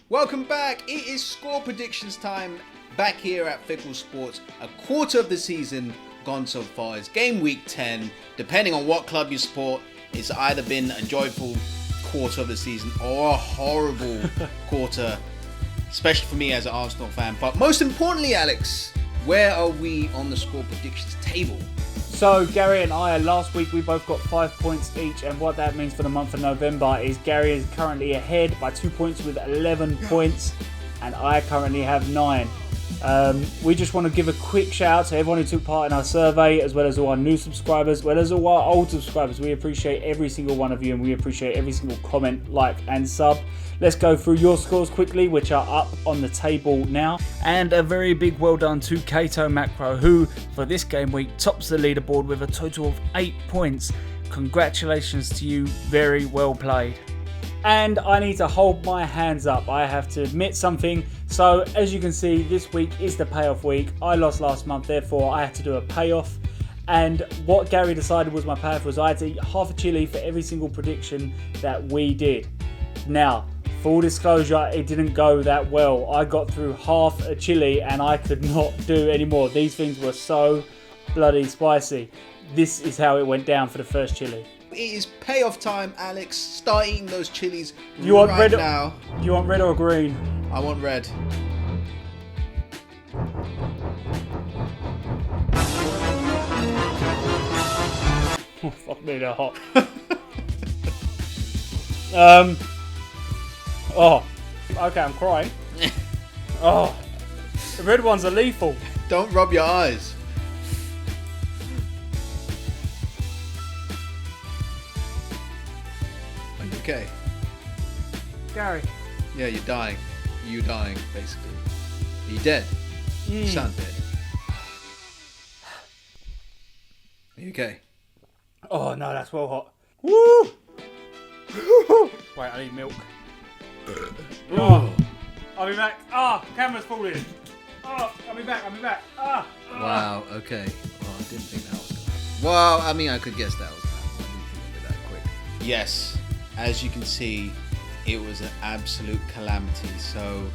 Welcome back. It is score predictions time back here at Fickle Sports. A quarter of the season gone so far. It's game week 10. Depending on what club you support, it's either been a joyful quarter of the season or a horrible quarter, especially for me as an Arsenal fan. But most importantly, Alex, where are we on the score predictions table? So Gary and I, last week we both got 5 points each, and what that means for the month of November is Gary is currently ahead by 2 points with 11 points, and I currently have 9. We just want to give a quick shout out to everyone who took part in our survey, as well as all our new subscribers, as well as all our old subscribers. We appreciate every single one of you, and we appreciate every single comment, like and sub. Let's go through your scores quickly, which are up on the table now. And a very big well done to Kato Macro, who for this game week tops the leaderboard with a total of 8 points. Congratulations to you, very well played. And I need to hold my hands up. I have to admit something. So as you can see, this week is the payoff week. I lost last month, therefore I had to do a payoff. And what Gary decided was my payoff was I had to eat half a chili for every single prediction that we did. Now, full disclosure, it didn't go that well. I got through half a chili and I could not do any more. These things were so bloody spicy. This is how it went down for the first chili. It is payoff time, Alex. Start eating those chilies now. You want red or green? I want red. Oh, fuck me, they're hot. Oh, okay, I'm crying. Oh, the red ones are lethal. Don't rub your eyes. Are you okay? Gary. Yeah, you're dying. You're dying, basically. Are you dead? You sound dead. Are you okay? Oh, no, that's well hot. Woo! Wait, I need milk. Oh, I'll be back. Camera's falling. I'll be back. Wow, okay. Oh, I didn't think that was going to happen. Well, I mean, I could guess that was going to happen. I didn't think it would be that quick. Yes, as you can see, it was an absolute calamity. So,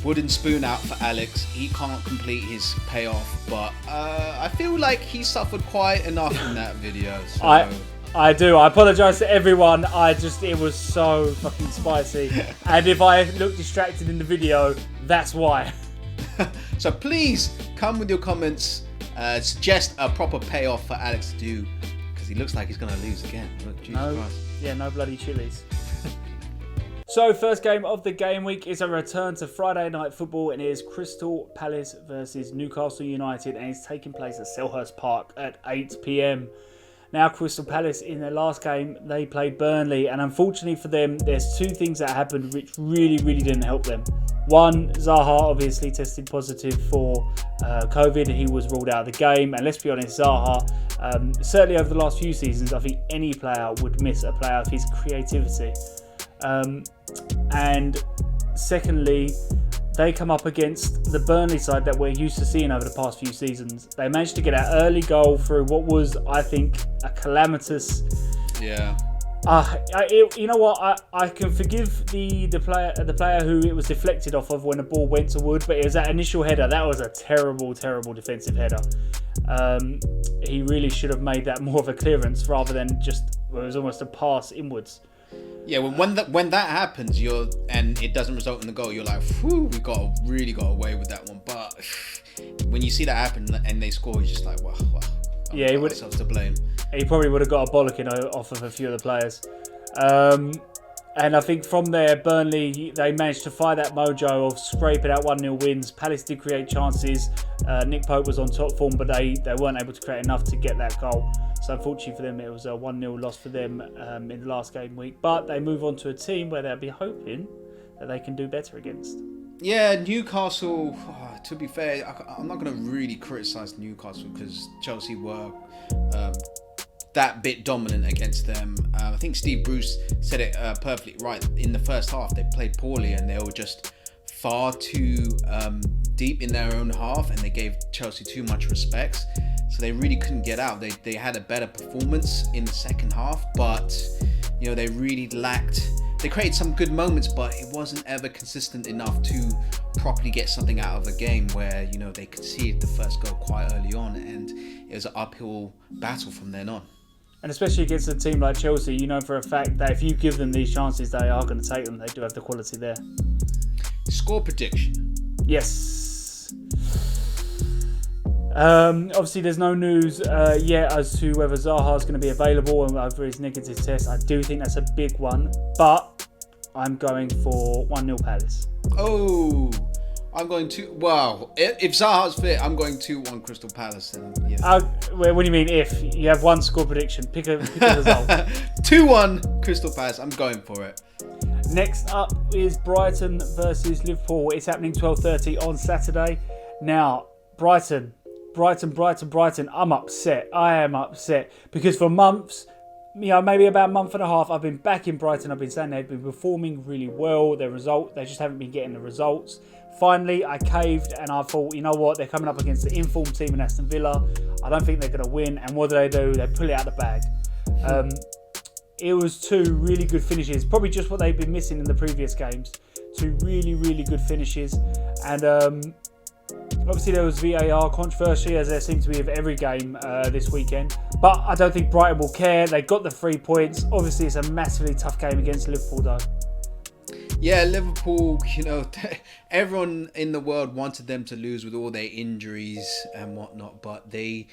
wooden spoon out for Alex. He can't complete his payoff, but I feel like he suffered quite enough in that video. So. I do. I apologise to everyone. It was so fucking spicy. And if I look distracted in the video, that's why. So please come with your comments. Suggest a proper payoff for Alex to do, because he looks like he's going to lose again. Look, Jesus Christ. Yeah, no bloody chilies. So first game of the game week is a return to Friday night football, and it is Crystal Palace versus Newcastle United, and it's taking place at Selhurst Park at 8 p.m. Now, Crystal Palace, in their last game, they played Burnley, and unfortunately for them, there's two things that happened which really didn't help them. One, Zaha obviously tested positive for COVID. He was ruled out of the game, and let's be honest, Zaha, certainly over the last few seasons, I think any player would miss a player of his creativity. And secondly, they come up against the Burnley side that we're used to seeing over the past few seasons. They managed to get an early goal through what was, I think, a calamitous. Yeah. You know what? I can forgive the player who it was deflected off of when the ball went to Wood, but it was that initial header. That was a terrible defensive header. He really should have made that more of a clearance rather than just, it was almost a pass inwards. Yeah, when that happens, and it doesn't result in the goal, you're like, whew, we really got away with that one. But when you see that happen and they score, you're just like, wow. Yeah, he would. Ourselves to blame. He probably would have got a bollocking off of a few of the players. And I think from there, Burnley, they managed to fire that mojo of scraping out 1-0 wins. Palace did create chances. Nick Pope was on top form, but they weren't able to create enough to get that goal. So unfortunately for them, it was a 1-0 loss for them in the last game week. But they move on to a team where they'll be hoping that they can do better against. Yeah, Newcastle, to be fair, I'm not going to really criticise Newcastle because Chelsea were that bit dominant against them. I think Steve Bruce said it perfectly right. In the first half, they played poorly and they were just far too deep in their own half, and they gave Chelsea too much respect. So they really couldn't get out. They had a better performance in the second half, but they really lacked. they created some good moments, but it wasn't ever consistent enough to properly get something out of a game where, you know, they conceded the first goal quite early on, and it was an uphill battle from then on. And especially against a team like Chelsea, you know for a fact that if you give them these chances, they are going to take them. They do have the quality there. Score prediction. Yes. Obviously, there's no news yet as to whether Zaha's going to be available and over his negative test. I do think that's a big one, but I'm going for 1-0 Palace. Oh, I'm going to... Wow. If Zaha's fit, I'm going 2-1 Crystal Palace. And, yeah. What do you mean if? You have one score prediction. Pick a result. 2-1 Crystal Palace. I'm going for it. Next up is Brighton versus Liverpool. It's happening 12:30 on Saturday. Now, Brighton. I'm upset. I am upset because for months, you know, maybe about a month and a half, I've been back in Brighton. I've been saying they've been performing really well. They just haven't been getting the results. Finally, I caved and I thought, you know what? They're coming up against the informed team in Aston Villa. I don't think they're going to win. And what do? They pull it out of the bag. It was two really good finishes. Probably just what they've been missing in the previous games. Two really, really good finishes. And obviously there was VAR controversy, as there seems to be with every game this weekend. But I don't think Brighton will care. They got the 3 points. Obviously, it's a massively tough game against Liverpool, though. Yeah, Liverpool, you know, everyone in the world wanted them to lose with all their injuries and whatnot, but they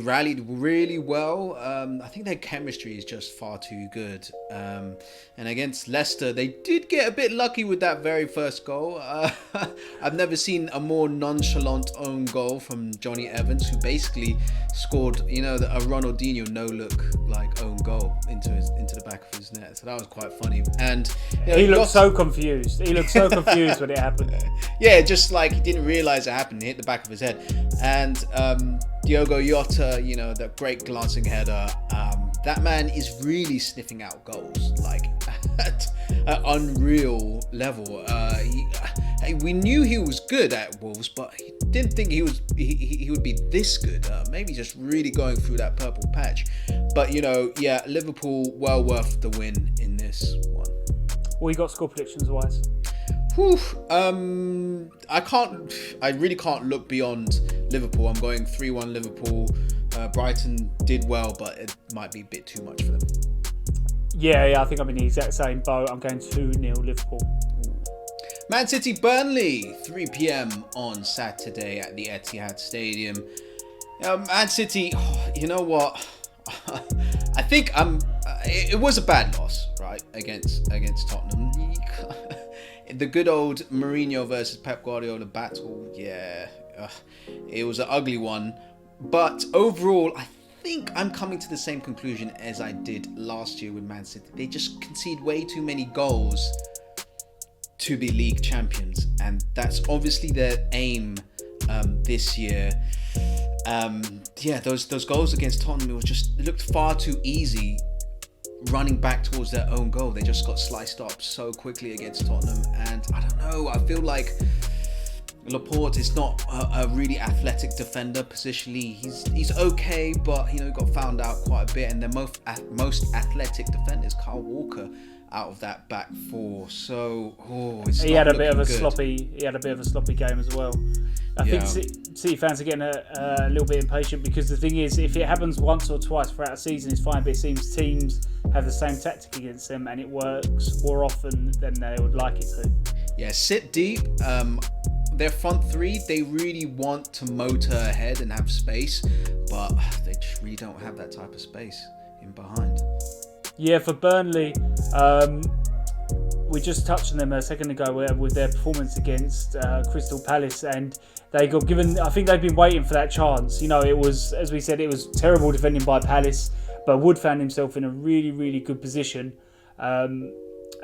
rallied really well. I think their chemistry is just far too good. And against Leicester, they did get a bit lucky with that very first goal. I've never seen a more nonchalant own goal from Johnny Evans, who basically scored, you know, a Ronaldinho no-look like own goal into the back of his net. So that was quite funny. And you know, he looked so confused. He looked so confused when it happened. Yeah, just like he didn't realise it happened. He hit the back of his head. And Diogo Jota, you know, the great glancing header. That man is really sniffing out goals, like at an unreal level. We knew he was good at Wolves, but he didn't think he would be this good. Maybe just really going through that purple patch. But you know, yeah, Liverpool well worth the win in this one. What you got score predictions wise? Whew, I really can't look beyond Liverpool. I'm going 3-1 Liverpool. Brighton did well, but it might be a bit too much for them. Yeah, I think I'm in the exact same boat. I'm going 2-0 Liverpool. Man City Burnley, 3 p.m. on Saturday at the Etihad Stadium. Man City, you know what? I think it was a bad loss, right, against Tottenham. The good old Mourinho versus Pep Guardiola battle, yeah, it was an ugly one. But overall, I think I'm coming to the same conclusion as I did last year with Man City. They just concede way too many goals to be league champions, and that's obviously their aim this year. Those goals against Tottenham, it looked far too easy. Running back towards their own goal, they just got sliced up so quickly against Tottenham, and I don't know. I feel like Laporte is not a really athletic defender positionally. He's okay, but you know, he got found out quite a bit. And their most athletic defender is Kyle Walker out of that back four. So he had a bit of a sloppy. He had a bit of a sloppy game as well. I think City fans are getting a little bit impatient, because the thing is, if it happens once or twice throughout a season, it's fine. But it seems teams have the same tactic against them, and it works more often than they would like it to. Yeah, sit deep. Their front three, they really want to motor ahead and have space, but they just really don't have that type of space in behind. Yeah, for Burnley, we just touched on them a second ago with their performance against Crystal Palace, and they got given. I think they've been waiting for that chance. You know, it was, as we said, it was terrible defending by Palace, but Wood found himself in a really, really good position.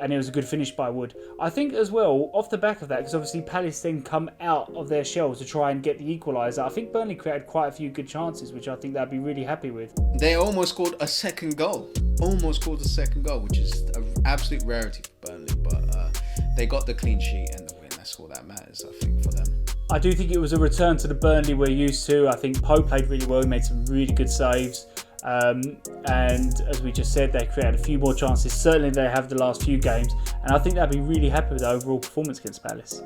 And it was a good finish by Wood. I think as well, off the back of that, because obviously Palace then come out of their shell to try and get the equaliser. I think Burnley created quite a few good chances, which I think they'd be really happy with. They almost scored a second goal. Which is an absolute rarity for Burnley. But they got the clean sheet and the win. That's all that matters, I think, for them. I do think it was a return to the Burnley we're used to. I think Pope played really well. He made some really good saves. And as we just said, they created a few more chances. Certainly they have the last few games, and I think they'll be really happy with the overall performance against Palace.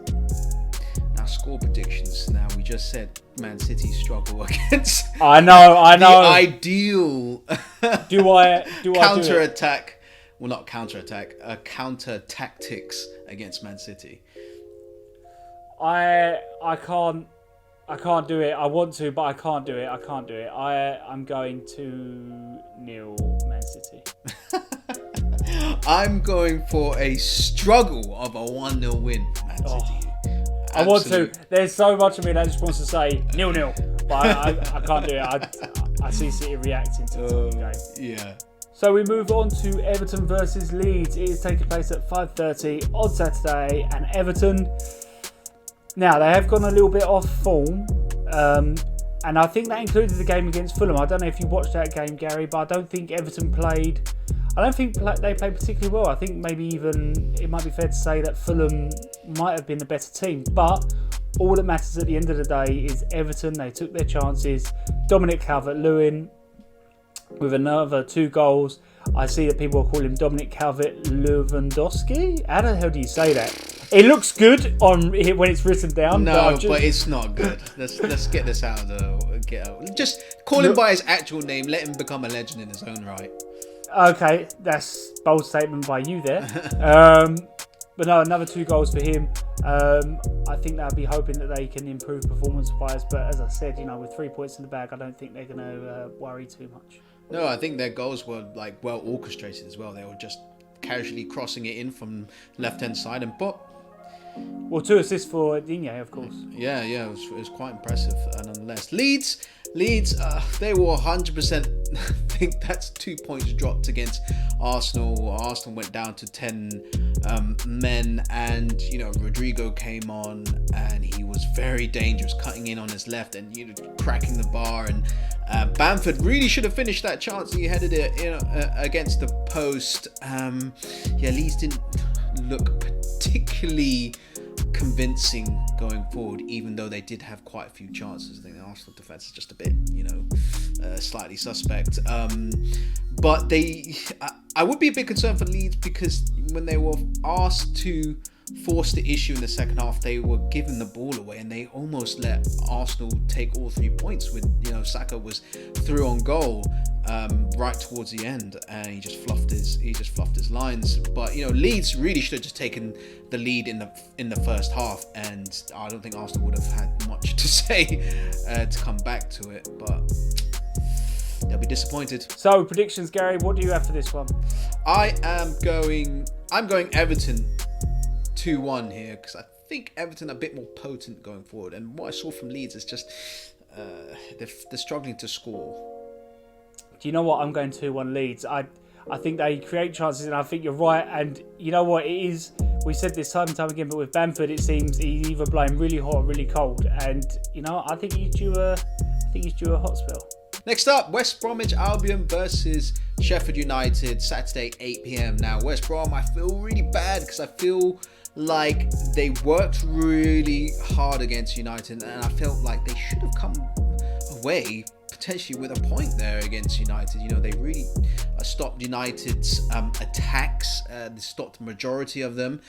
Now, score predictions. Now, we just said Man City struggle against I know the ideal do I counter-attack. Well, not counter-attack, counter tactics against Man City. I can't do it. I want to, but I can't do it. I'm going to nil Man City. I'm going for a struggle of a 1-0 win for Man City. I want to. There's so much of me that just wants to say 0-0, but I can't do it. I see City reacting to the game. Yeah. So we move on to Everton versus Leeds. It is taking place at 5:30 on Saturday, and Everton. Now, they have gone a little bit off form, and I think that included the game against Fulham. I don't know if you watched that game, Gary, but I don't think Everton played... I don't think they played particularly well. I think maybe even it might be fair to say that Fulham might have been the better team. But all that matters at the end of the day is Everton. They took their chances. Dominic Calvert-Lewin with another 2 goals. I see that people are calling him Dominic Calvert-Lewandowski. How the hell do you say that? It looks good on when it's written down. No, but it's not good. Let's get this out of the... Just call him by his actual name. Let him become a legend in his own right. Okay, that's a bold statement by you there. But no, another 2 goals for him. I think they'll be hoping that they can improve performance-wise. But as I said, with 3 points in the bag, I don't think they're going to worry too much. No, I think their goals were well orchestrated as well. They were just casually crossing it in from left-hand side and pop. Well, 2 assists for Digne, of course. Yeah, it was quite impressive nonetheless. Leeds, they were 100% think that's 2 points dropped against Arsenal. Arsenal went down to 10 men, and Rodrigo came on and he was very dangerous, cutting in on his left and cracking the bar. And Bamford really should have finished that chance. He headed it against the post. Leeds didn't look particularly convincing going forward, even though they did have quite a few chances. I think the Arsenal defence is just a bit, slightly suspect. But I would be a bit concerned for Leeds, because when they were asked to force the issue in the second half, they were giving the ball away, and they almost let Arsenal take all 3 points. With Saka was through on goal right towards the end, and he just fluffed his lines. But Leeds really should have just taken the lead in the first half, and I don't think Arsenal would have had much to say to come back to it. But they'll be disappointed. So predictions, Gary. What do you have for this one? I'm going Everton 2-1 here, because I think Everton are a bit more potent going forward, and what I saw from Leeds is just they're struggling to score. Do you know what? I'm going 2-1 Leeds. I think they create chances, and I think you're right. And you know what it is? We said this time and time again, but with Bamford, it seems he's either blowing really hot or really cold. And I think he's due a hot spell. Next up, West Bromwich Albion versus Sheffield United, Saturday 8 p.m. Now, West Brom, I feel really bad, because I feel like they worked really hard against United, and I felt like they should have come away potentially with a point there against United. They really stopped United's attacks. They stopped the majority of them,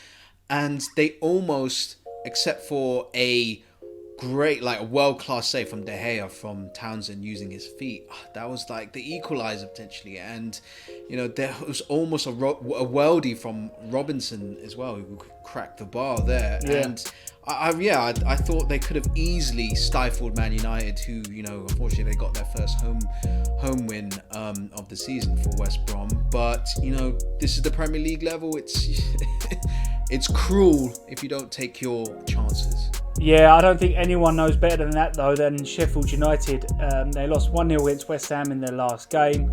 and they almost, except for a great, a world-class save from De Gea from Townsend using his feet, that was like the equalizer potentially. And there was almost a worldie from Robinson as well, who cracked the bar there. Yeah. And I thought they could have easily stifled Man United, who unfortunately they got their first home win of the season for West Brom. But this is the Premier League level. It's cruel if you don't take your chances. Yeah, I don't think anyone knows better than that, though, than Sheffield United. They lost 1-0 against West Ham in their last game.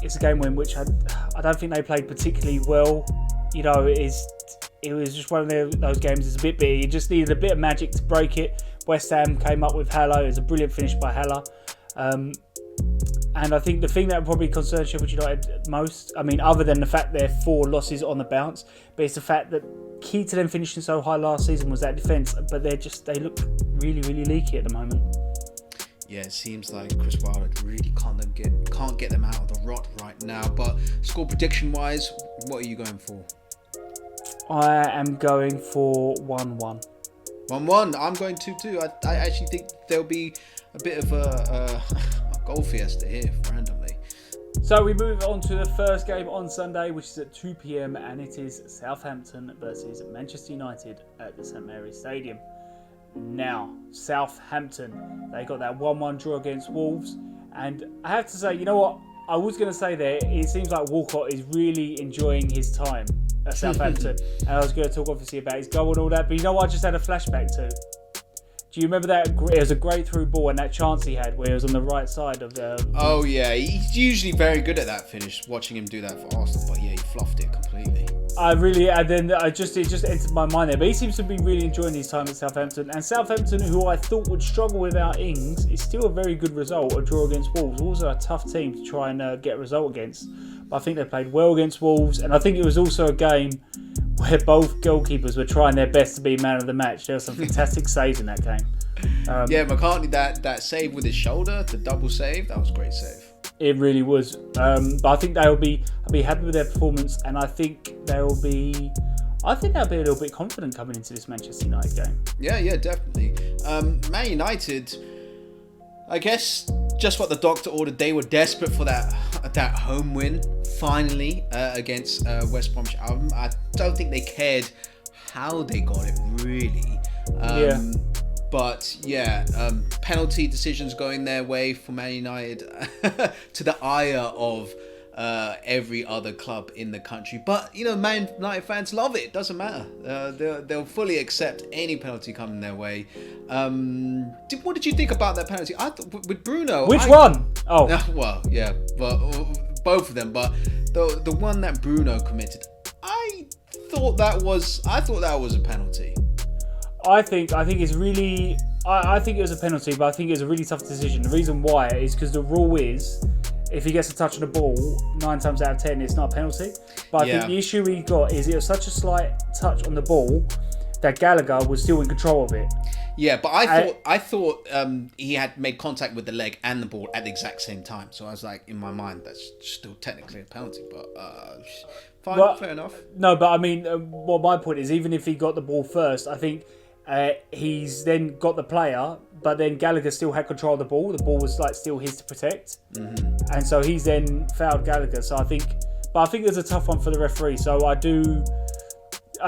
It's a game in which I don't think they played particularly well. It was just one of those games. It's a bit bitter. You just needed a bit of magic to break it. West Ham came up with Haller. It was a brilliant finish by Haller. And I think the thing that would probably concern Sheffield United most, other than the fact they're 4 losses on the bounce, but it's the fact that key to them finishing so high last season was that defence, but they look really, really leaky at the moment. Yeah, it seems like Chris Wilder really can't get them out of the rut right now. But score prediction wise, what are you going for? I am going for 1-1. 1-1. I'm going 2-2. I actually think there'll be a bit of a goal fiesta here randomly. So we move on to the first game on Sunday, which is at 2 p.m. and it is Southampton versus Manchester United at the St Mary's Stadium. Now, Southampton, they got that 1-1 draw against Wolves, and I have to say, you know what? I was going to say there, it seems like Walcott is really enjoying his time at Southampton, and I was going to talk obviously about his goal and all that, but you know what I just had a flashback to? Do you remember that? It was a great through ball and that chance he had where he was on the right side of the... Oh yeah, he's usually very good at that finish, watching him do that for Arsenal, but yeah, he fluffed it completely. It just entered my mind there, but he seems to be really enjoying his time at Southampton, and Southampton, who I thought would struggle without Ings, is still a very good result, a draw against Wolves. Wolves are a tough team to try and get a result against, but I think they played well against Wolves, and I think it was also a game where both goalkeepers were trying their best to be man of the match. There were some fantastic saves in that game. Yeah, McCartney, that save with his shoulder, the double save, that was a great save. It really was. But I think I'll be happy with their performance, and I think they'll be a little bit confident coming into this Manchester United game. Yeah, definitely. Man United, I guess just what the doctor ordered. They were desperate for that home win finally against West Bromwich Albion. I don't think they cared how they got it really. But yeah, penalty decisions going their way for Man United to the ire of every other club in the country. But you know, Man United fans love it. Doesn't matter. They'll fully accept any penalty coming their way. What did you think about that penalty? I thought with Bruno. Which one? Oh, well, yeah, but both of them. But the one that Bruno committed, I thought that was a penalty. I think it's really. I think it was a penalty, but I think it was a really tough decision. The reason why is because the rule is, if he gets a touch on the ball, 9 times out of 10, it's not a penalty. But I think the issue he got is it was such a slight touch on the ball that Gallagher was still in control of it. Yeah, but I thought he had made contact with the leg and the ball at the exact same time. So I was like, in my mind, that's still technically a penalty. But fine, fair enough. No, but I mean, well, my point is, even if he got the ball first, I think he's then got the player, but then Gallagher still had control of the ball. The ball was like still his to protect, and so he's then fouled Gallagher. So I think there's a tough one for the referee. So I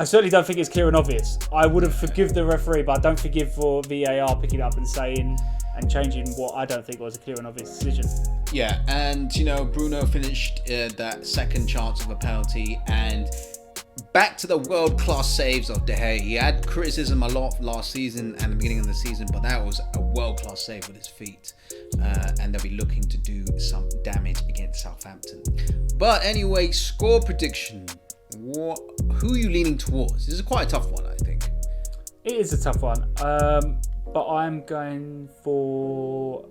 certainly don't think it's clear and obvious. I would have forgive the referee, but I don't forgive for VAR picking up and saying and changing what I don't think was a clear and obvious decision. Yeah, and you know, Bruno finished that second chance of a penalty, and back to the world-class saves of De Gea. He had criticism a lot last season and the beginning of the season, but that was a world-class save with his feet. And they'll be looking to do some damage against Southampton. But anyway, score prediction. Who are you leaning towards? This is quite a tough one, I think. It is a tough one. But I'm going for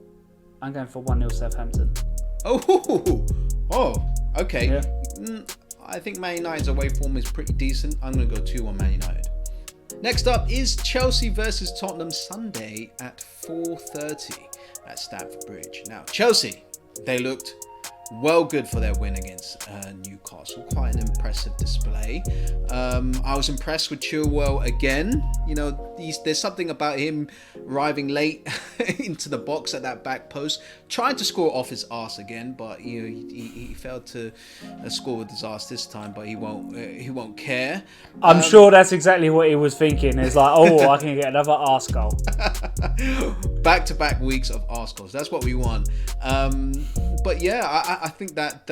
1-0 Southampton. Oh, okay. Yeah. I think Man United's away form is pretty decent. I'm going to go 2-1 Man United. Next up is Chelsea versus Tottenham Sunday at 4:30 at Stamford Bridge. Now, Chelsea, they looked well good for their win against Newcastle. Quite an impressive display. I was impressed with Chilwell again. You know, there's something about him arriving late into the box at that back post, trying to score off his arse again, but you know he failed to score with his arse this time. But he won't care. I'm sure that's exactly what he was thinking. It's like, oh, I can get another arse goal. Back-to-back weeks of arse goals. That's what we want. But yeah, I think that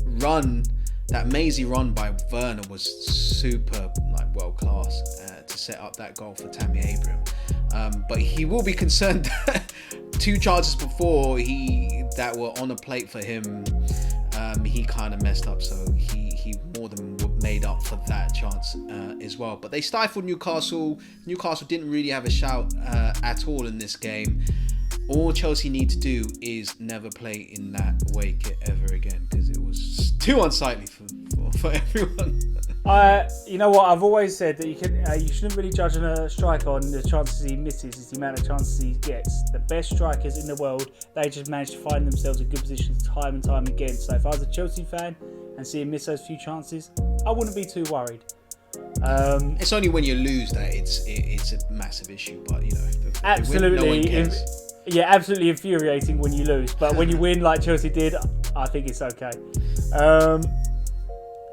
run, that mazy run by Werner was super, like, world class to set up that goal for Tammy Abraham. But he will be concerned that 2 chances before that were on a plate for him, he kind of messed up. So he more than made up for that chance as well. But they stifled Newcastle. Newcastle didn't really have a shout at all in this game. All Chelsea need to do is never play in that away kit ever again, because it was too unsightly for everyone. You know what? I've always said that you shouldn't really judge a striker on the chances he misses. It's the amount of chances he gets. The best strikers in the world, they just manage to find themselves in good positions time and time again. So if I was a Chelsea fan and see him miss those few chances, I wouldn't be too worried. It's only when you lose that it's a massive issue. But absolutely, no one cares. Absolutely infuriating when you lose. But when you win like Chelsea did, I think it's okay.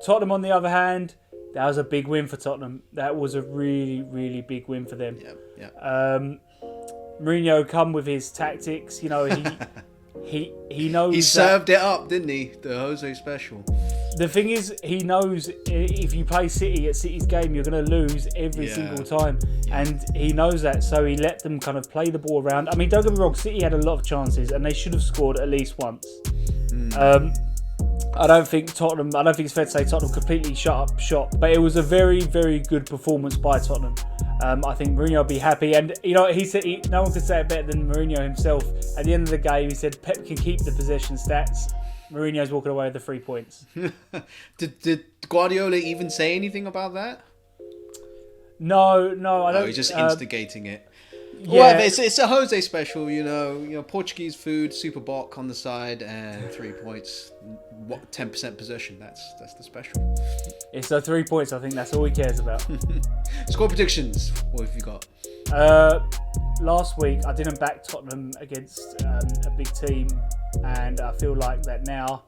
Tottenham, on the other hand, that was a big win for Tottenham. That was a really, really big win for them. Yeah. Mourinho come with his tactics. He knows. He served it up, didn't he? The Jose special. The thing is, he knows if you play City at City's game, you're going to lose every single time, and he knows that. So he let them kind of play the ball around. I mean, don't get me wrong, City had a lot of chances, and they should have scored at least once. I don't think it's fair to say Tottenham completely shut up shop, but it was a very, very good performance by Tottenham. I think Mourinho will be happy, and he said no one could say it better than Mourinho himself. At the end of the game, he said Pep can keep the possession stats. Mourinho's walking away with the 3 points. Did Guardiola even say anything about that? No, I don't. He's just instigating it. Yeah, Well, it's a Jose special, Portuguese food, super bok on the side, and 3 points. 10% possession. That's the special. It's the 3 points. I think that's all he cares about. Score predictions. What have you got? Last week I didn't back Tottenham against a big team, and I feel like that now.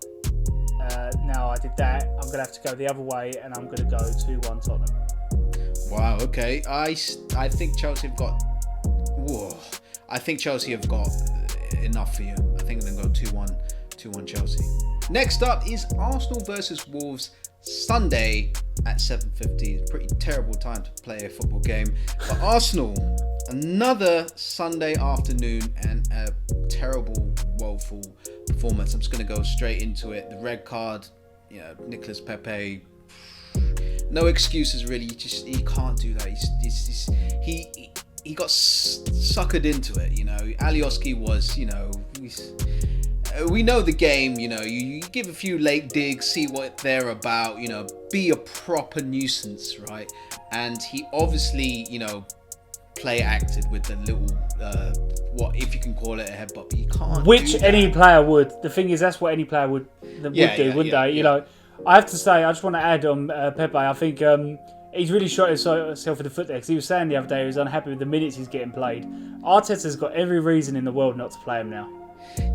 Now I did that, I'm gonna have to go the other way, and I'm gonna go 2-1 Tottenham. Wow. Okay. I think Chelsea have got. Whoa. I think Chelsea have got enough for you. I think I'm going to go 2-1 Chelsea. Next up is Arsenal versus Wolves, Sunday at 7:50. Pretty terrible time to play a football game. But Arsenal, another Sunday afternoon and a terrible, woeful performance. I'm just going to go straight into it. The red card, Nicolas Pepe. No excuses really. He can't do that. He got suckered into it, Alioski was, we know the game, you give a few late digs, see what they're about, be a proper nuisance, right? And he obviously, play acted with the little, what if you can call it a headbutt, but you can't. Which any player would. The thing is, that's what any player would do, wouldn't they? Yeah. I have to say, I just want to add on Pepe. I think he's really shot himself in the foot there, because he was saying the other day he was unhappy with the minutes he's getting played. Arteta's got every reason in the world not to play him now.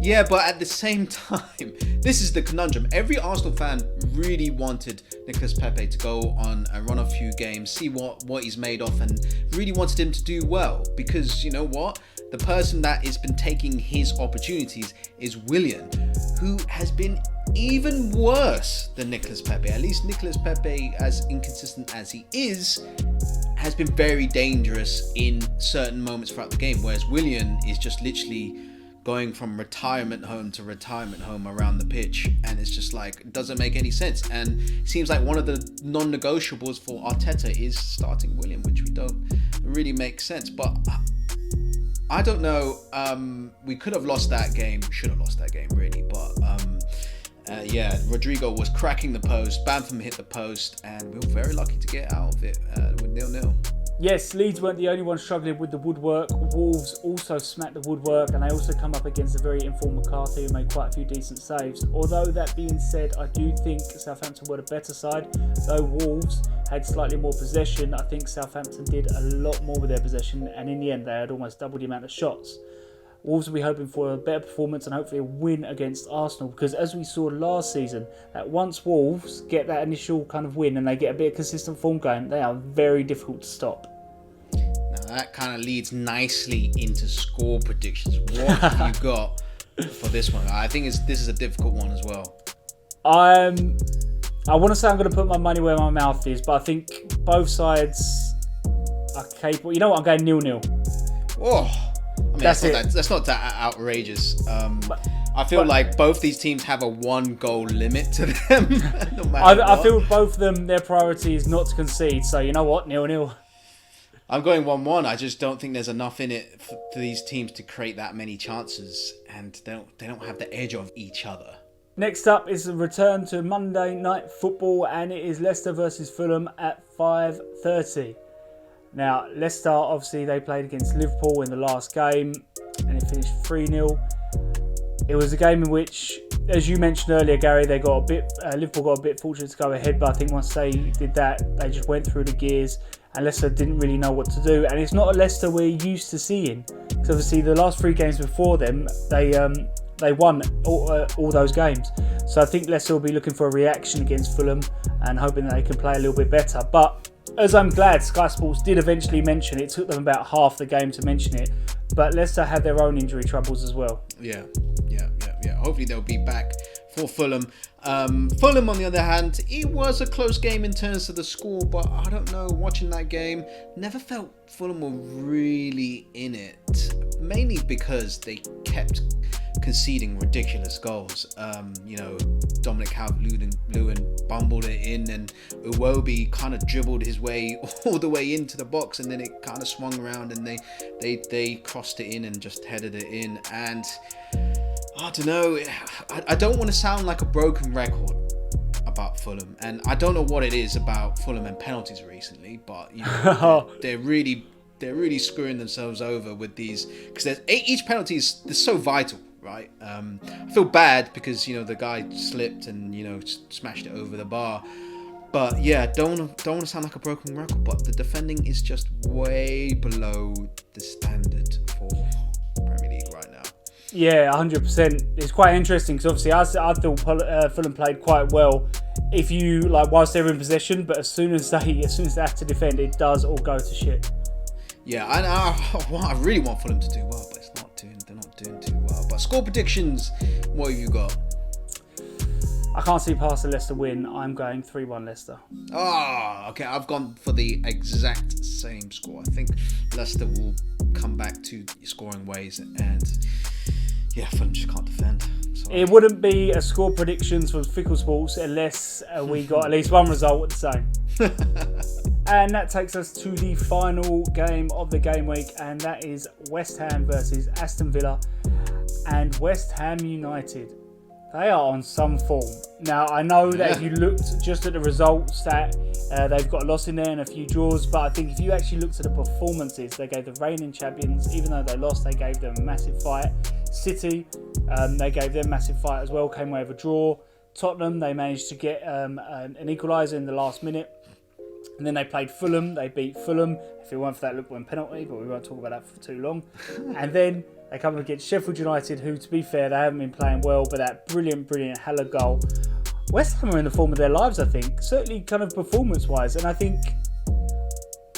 Yeah, but at the same time, this is the conundrum. Every Arsenal fan really wanted Nicolas Pepe to go on and run a few games, see what he's made of, and really wanted him to do well. Because, you know what? The person that has been taking his opportunities is Willian, who has been even worse than Nicolas Pepe. At least Nicolas Pepe, as inconsistent as he is, has been very dangerous in certain moments throughout the game, whereas Willian is just literally going from retirement home to retirement home around the pitch, and it's just like, it doesn't make any sense. And it seems like one of the non-negotiables for Arteta is starting Willian, which we don't really make sense. But I don't know. We could have lost that game. Should have lost that game, really. But Rodrigo was cracking the post. Bantham hit the post, and we were very lucky to get out of it with 0-0. Yes, Leeds weren't the only ones struggling with the woodwork. Wolves also smacked the woodwork, and they also come up against a very informed McCarthy who made quite a few decent saves. Although that being said, I do think Southampton were the better side. Though Wolves had slightly more possession, I think Southampton did a lot more with their possession, and in the end they had almost double the amount of shots. Wolves will be hoping for a better performance and hopefully a win against Arsenal, because as we saw last season, that once Wolves get that initial kind of win and they get a bit of consistent form going, they are very difficult to stop. Now that kind of leads nicely into score predictions. What have you got for this one? I think this is a difficult one as well. I want to say I'm going to put my money where my mouth is, but I think both sides are capable. You know what? I'm going 0-0. Oh. I mean, that's not that outrageous. I feel like both these teams have a 1-goal limit to them. I feel both of them, their priority is not to concede. So you know what, 0-0. I'm going 1-1. I just don't think there's enough in it for these teams to create that many chances, and they don't have the edge of each other. Next up is a return to Monday Night Football, and it is Leicester versus Fulham at 5:30. Now, Leicester, obviously, they played against Liverpool in the last game, and it finished 3-0. It was a game in which, as you mentioned earlier, Gary, Liverpool got a bit fortunate to go ahead, but I think once they did that, they just went through the gears, and Leicester didn't really know what to do. And it's not a Leicester we're used to seeing, because obviously the last 3 games before them, they won all those games. So I think Leicester will be looking for a reaction against Fulham and hoping that they can play a little bit better. But as I'm glad Sky Sports did eventually mention, it took them about half the game to mention it, but Leicester had their own injury troubles as well. Yeah. Hopefully they'll be back for Fulham. Fulham, on the other hand, it was a close game in terms of the score, but I don't know, watching that game, never felt Fulham were really in it. Mainly because they kept conceding ridiculous goals. Dominic Calvert-Lewin bumbled it in, and Iwobi kind of dribbled his way all the way into the box, and then it kind of swung around, and they crossed it in and just headed it in. And I don't know, I don't want to sound like a broken record about Fulham, and I don't know what it is about Fulham and penalties recently, but they're really screwing themselves over with these, because each penalty is so vital, right? I feel bad because the guy slipped and smashed it over the bar, but yeah, don't want to sound like a broken record, but the defending is just way below the standard for Premier League right now. Yeah, 100%. It's quite interesting because obviously I thought Fulham played quite well if you whilst they're in possession, but as soon as they have to defend, it does all go to shit. Yeah, I really want Fulham to do well, but they're not doing too well. But score predictions, what have you got? I can't see past the Leicester win. I'm going 3-1 Leicester. Okay. I've gone for the exact same score. I think Leicester will come back to scoring ways, and yeah, Fulham just can't defend. Sorry. It wouldn't be a score predictions from Fickle Sports unless we got at least one result the same. And that takes us to the final game of the game week, and that is West Ham versus Aston Villa. And West Ham United, they are on some form. Now, I know that if you looked just at the results, that they've got a loss in there and a few draws, but I think if you actually looked at the performances, they gave the reigning champions, even though they lost, they gave them a massive fight. City, they gave them a massive fight as well, came away with a draw. Tottenham, they managed to get an equaliser in the last minute. And then they played Fulham, they beat Fulham. If it weren't for that look-one penalty, but we won't talk about that for too long. And then they come against Sheffield United, who, to be fair, they haven't been playing well, but that brilliant Haller goal. West Ham are in the form of their lives, I think, certainly kind of performance-wise. And I think,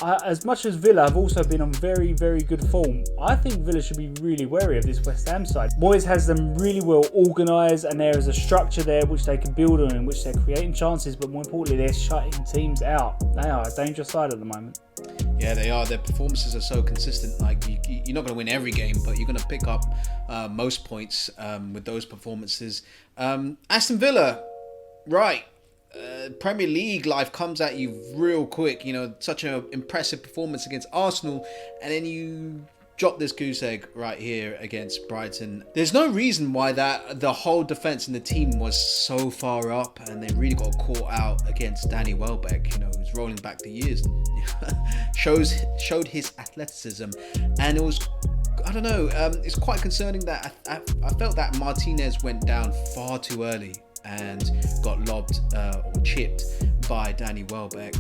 as much as Villa have also been on very, very good form, I think Villa should be really wary of this West Ham side. Moyes has them really well organised, and there is a structure there which they can build on, in which they're creating chances, but more importantly, they're shutting teams out. They are a dangerous side at the moment. Yeah, they are. Their performances are so consistent. You're not going to win every game, but you're going to pick up most points with those performances. Aston Villa, right. Premier League life comes at you real quick. Such an impressive performance against Arsenal, and then you drop this goose egg right here against Brighton. There's no reason why the whole defence in the team was so far up, and they really got caught out against Danny Welbeck, who's rolling back the years and showed his athleticism. And it was, I don't know, it's quite concerning that I felt that Martinez went down far too early and got lobbed or chipped by Danny Welbeck.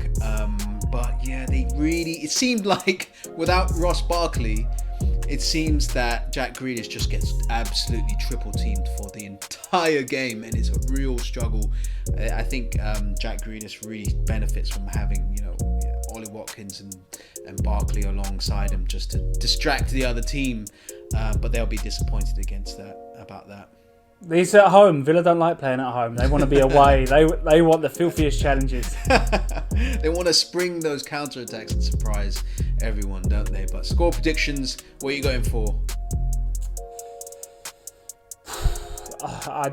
But yeah, it seemed like without Ross Barkley, it seems that Jack Grealish just gets absolutely triple teamed for the entire game, and it's a real struggle. I think Jack Grealish really benefits from having Ollie Watkins and Barkley alongside him just to distract the other team, but they'll be disappointed about that. These at home, Villa don't like playing at home. They want to be away. They want the filthiest challenges. They want to spring those counter-attacks and surprise everyone, don't they? But score predictions, what are you going for? I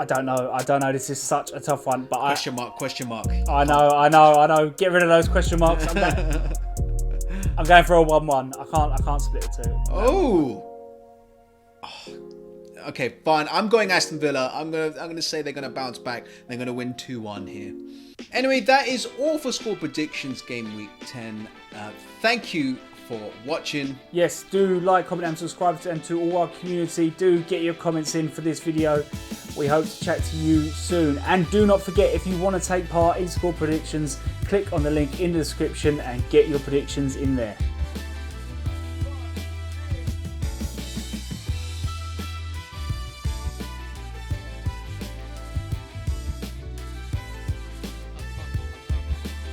don't know. This is such a tough one. But Question mark. I know. Get rid of those question marks. I'm going for a 1-1. I can't split the two. Okay, fine. I'm going Aston Villa. I'm gonna say they're gonna bounce back. They're gonna win 2-1 here. Anyway, that is all for score predictions game week 10. Thank you for watching. Yes, do like, comment and subscribe and to all our community. Do get your comments in for this video. We hope to chat to you soon. And do not forget, if you want to take part in score predictions, click on the link in the description and get your predictions in there.